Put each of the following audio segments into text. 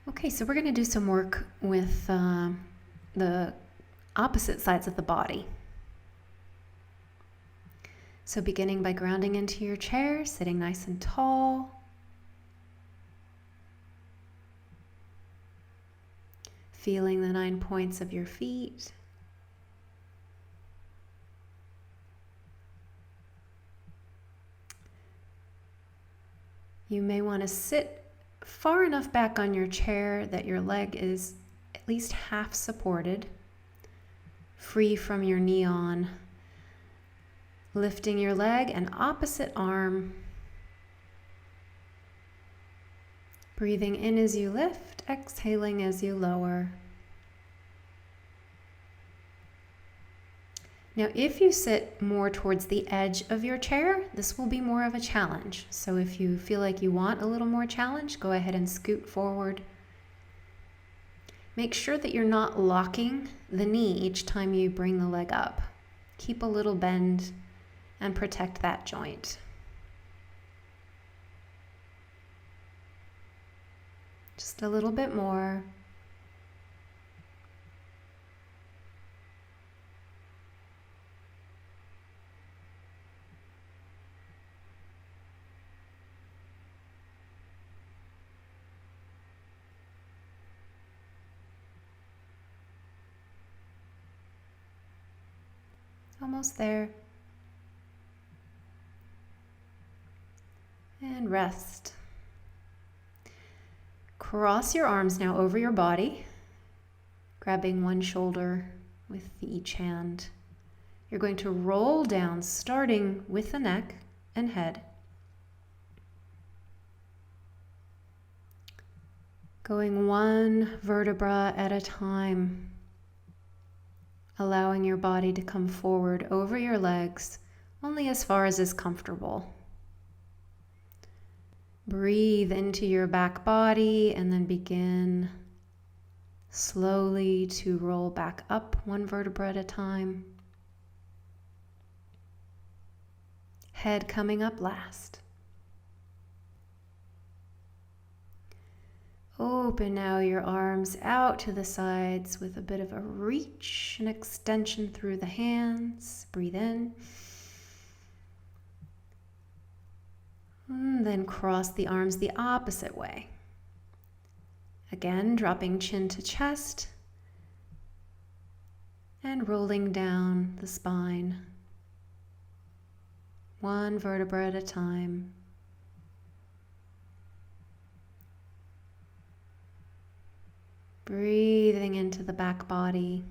Okay, so we're going to do some work with the opposite sides of the body. So beginning by grounding into your chair, sitting nice and tall. Feeling the 9 points of your feet. You may want to sit far enough back on your chair that your leg is at least half supported, free from your knee on. Lifting your leg and opposite arm. Breathing in as you lift, exhaling as you lower. Now, if you sit more towards the edge of your chair, this will be more of a challenge. So if you feel like you want a little more challenge, go ahead and scoot forward. Make sure that you're not locking the knee each time you bring the leg up. Keep a little bend and protect that joint. Just a little bit more. Almost there. And rest. Cross your arms now over your body, grabbing one shoulder with each hand. You're going to roll down, starting with the neck and head. Going one vertebra at a time, allowing your body to come forward over your legs only as far as is comfortable. Breathe into your back body and then begin slowly to roll back up one vertebra at a time. Head coming up last. Open now your arms out to the sides with a bit of a reach and extension through the hands. Breathe in. And then cross the arms the opposite way. Again, dropping chin to chest and rolling down the spine. One vertebra at a time. Breathing into the back body.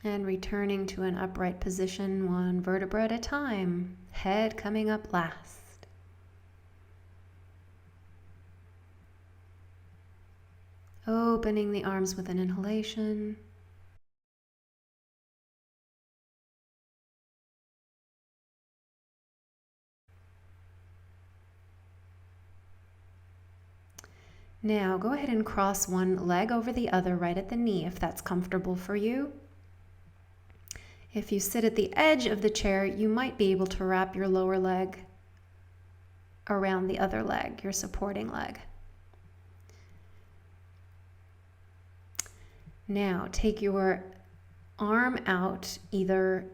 And returning to an upright position, one vertebra at a time, head coming up last. Opening the arms with an inhalation. Now go ahead and cross one leg over the other right at the knee if that's comfortable for you. If you sit at the edge of the chair, you might be able to wrap your lower leg around the other leg, your supporting leg. Now take your arm out either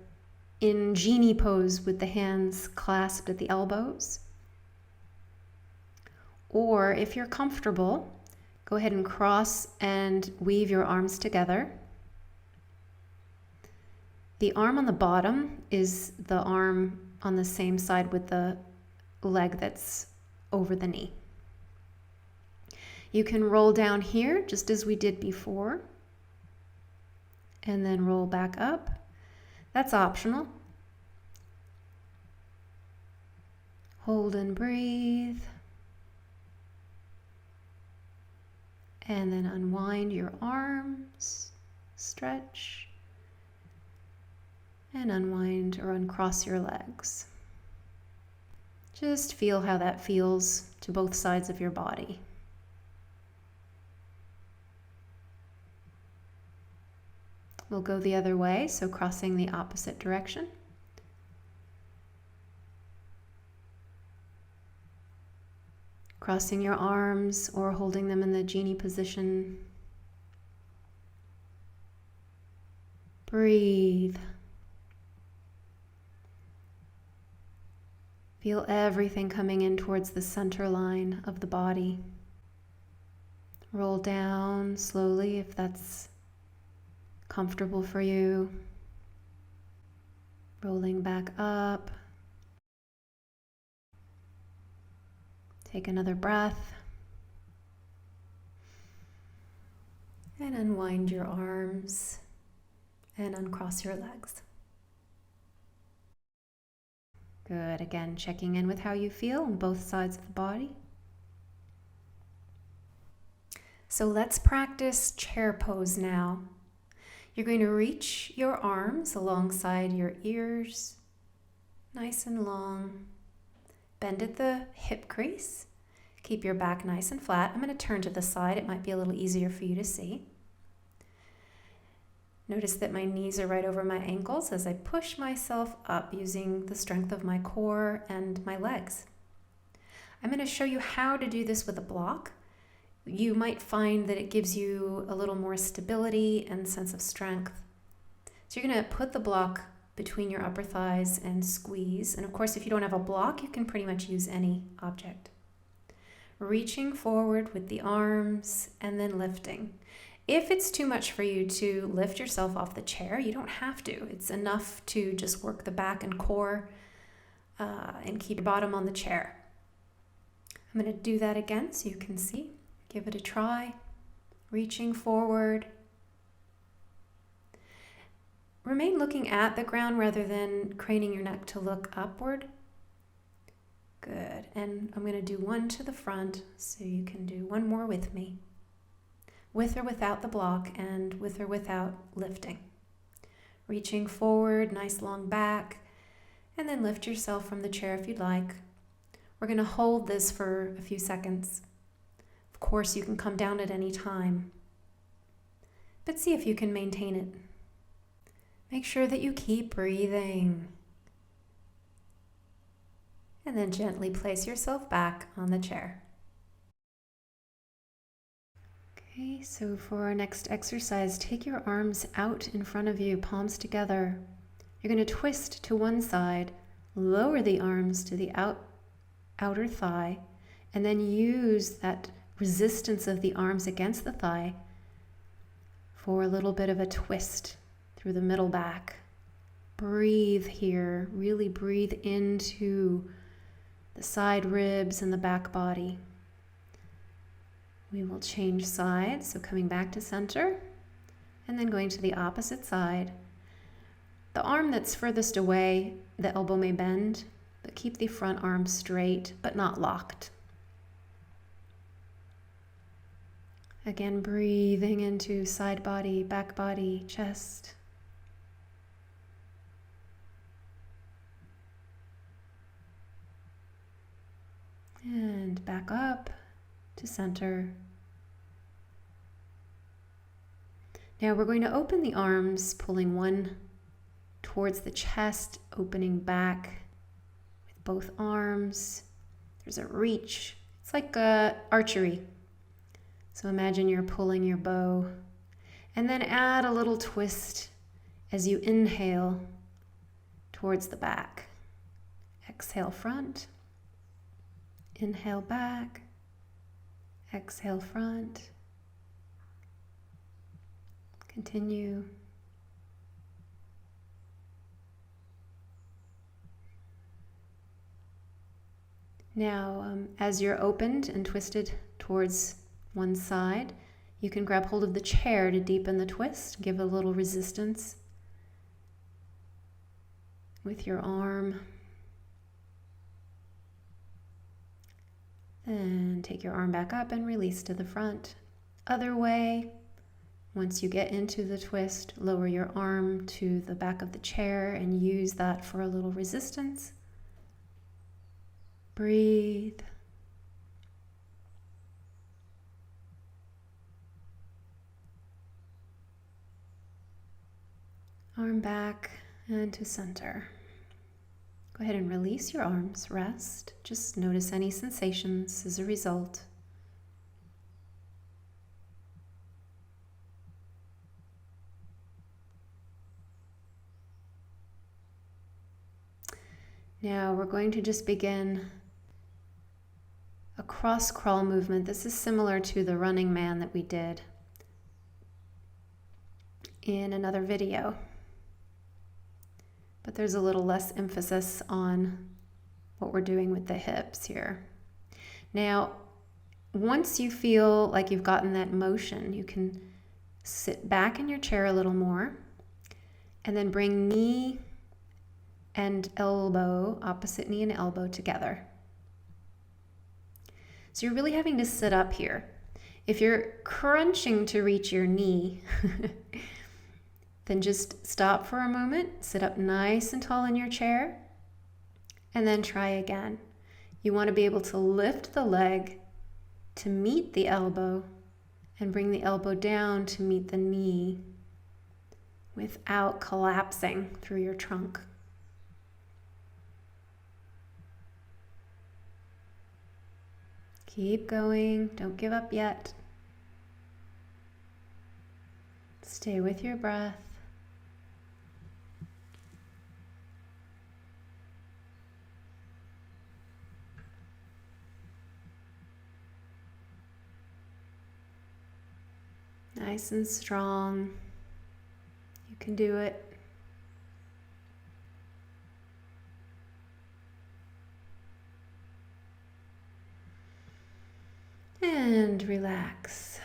in genie pose with the hands clasped at the elbows, or if you're comfortable, go ahead and cross and weave your arms together. The arm on the bottom is the arm on the same side with the leg that's over the knee. You can roll down here just as we did before, and then roll back up. That's optional. Hold and breathe. And then unwind your arms, stretch. And unwind or uncross your legs. Just feel how that feels to both sides of your body. We'll go the other way, so crossing the opposite direction. crossing your arms or holding them in the genie position. Breathe. Feel everything coming in towards the center line of the body. Roll down slowly if that's comfortable for you. Rolling back up. Take another breath. And unwind your arms and uncross your legs. Good. Again, checking in with how you feel on both sides of the body. So let's practice chair pose now. You're going to reach your arms alongside your ears, nice and long. Bend at the hip crease. Keep your back nice and flat. I'm going to turn to the side. It might be a little easier for you to see. Notice that my knees are right over my ankles as I push myself up using the strength of my core and my legs. I'm going to show you how to do this with a block. You might find that it gives you a little more stability and sense of strength. So you're going to put the block between your upper thighs and squeeze. And of course, if you don't have a block, you can pretty much use any object. Reaching forward with the arms and then lifting. If it's too much for you to lift yourself off the chair, you don't have to. It's enough to just work the back and core and keep your bottom on the chair. I'm going to do that again so you can see. Give it a try. Reaching forward. Remain looking at the ground rather than craning your neck to look upward. Good. And I'm going to do one to the front so you can do one more with me. With or without the block and with or without lifting. Reaching forward, nice long back, and then lift yourself from the chair if you'd like. We're going to hold this for a few seconds. Of course, you can come down at any time, but see if you can maintain it. Make sure that you keep breathing. And then gently place yourself back on the chair. Okay, so for our next exercise, take your arms out in front of you, palms together. You're going to twist to one side, lower the arms to the outer thigh, and then use that resistance of the arms against the thigh for a little bit of a twist through the middle back. Breathe here, really breathe into the side ribs and the back body. We will change sides, so coming back to center and then going to the opposite side. The arm that's furthest away, the elbow may bend, but keep the front arm straight but not locked. Again, breathing into side body, back body, chest. And back up to center. Now we're going to open the arms, pulling one towards the chest, opening back with both arms. There's a reach. It's like archery. So imagine you're pulling your bow, and then add a little twist as you inhale towards the back. Exhale front, inhale back, exhale front. Continue. Now, as you're opened and twisted towards one side, you can grab hold of the chair to deepen the twist, give a little resistance with your arm. Then take your arm back up and release to the front. Other way, once you get into the twist, lower your arm to the back of the chair and use that for a little resistance. Breathe. Arm back and to center. Go ahead and release your arms, rest. Just notice any sensations as a result. Now we're going to just begin a cross crawl movement. This is similar to the running man that we did in another video, but there's a little less emphasis on what we're doing with the hips here. Now, once you feel like you've gotten that motion, you can sit back in your chair a little more and then bring knee and elbow, opposite knee and elbow together. So you're really having to sit up here. If you're crunching to reach your knee, then just stop for a moment, sit up nice and tall in your chair, and then try again. You want to be able to lift the leg to meet the elbow and bring the elbow down to meet the knee without collapsing through your trunk. Keep going, don't give up yet. Stay with your breath. Nice and strong. You can do it. And relax.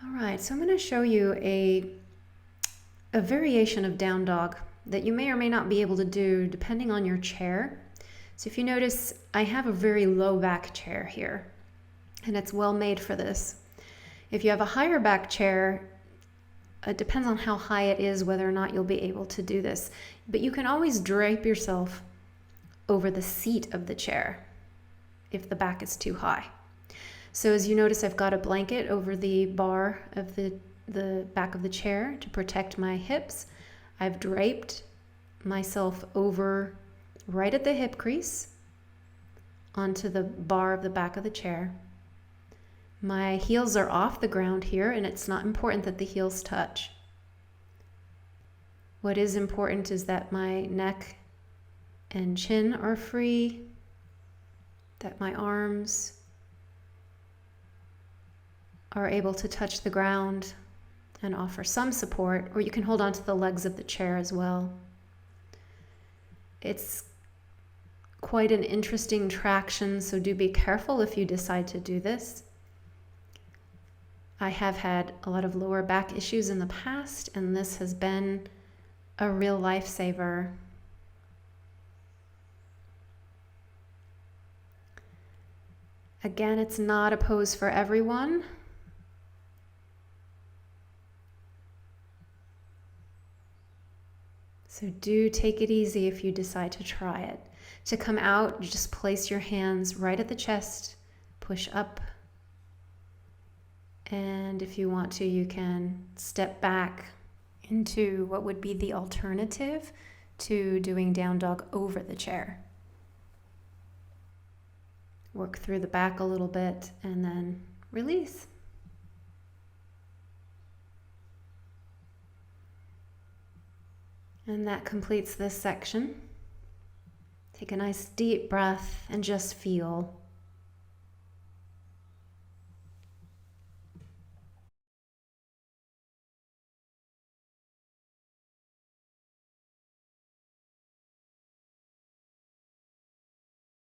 All right, so I'm going to show you a variation of down dog that you may or may not be able to do depending on your chair. So if you notice, I have a very low back chair here, and it's well made for this. If you have a higher back chair, it depends on how high it is whether or not you'll be able to do this. But you can always drape yourself over the seat of the chair if the back is too high. So as you notice, I've got a blanket over the bar of the back of the chair to protect my hips. I've draped myself over right at the hip crease onto the bar of the back of the chair. My heels are off the ground here, and it's not important that the heels touch. What is important is that my neck and chin are free, that my arms are able to touch the ground and offer some support, or you can hold on to the legs of the chair as well. It's quite an interesting traction, so do be careful if you decide to do this. I have had a lot of lower back issues in the past, and this has been a real lifesaver. Again, it's not a pose for everyone. So do take it easy if you decide to try it. To come out, you just place your hands right at the chest, push up, and if you want to, you can step back into what would be the alternative to doing down dog over the chair. Work through the back a little bit and then release. And that completes this section. Take a nice deep breath and just feel.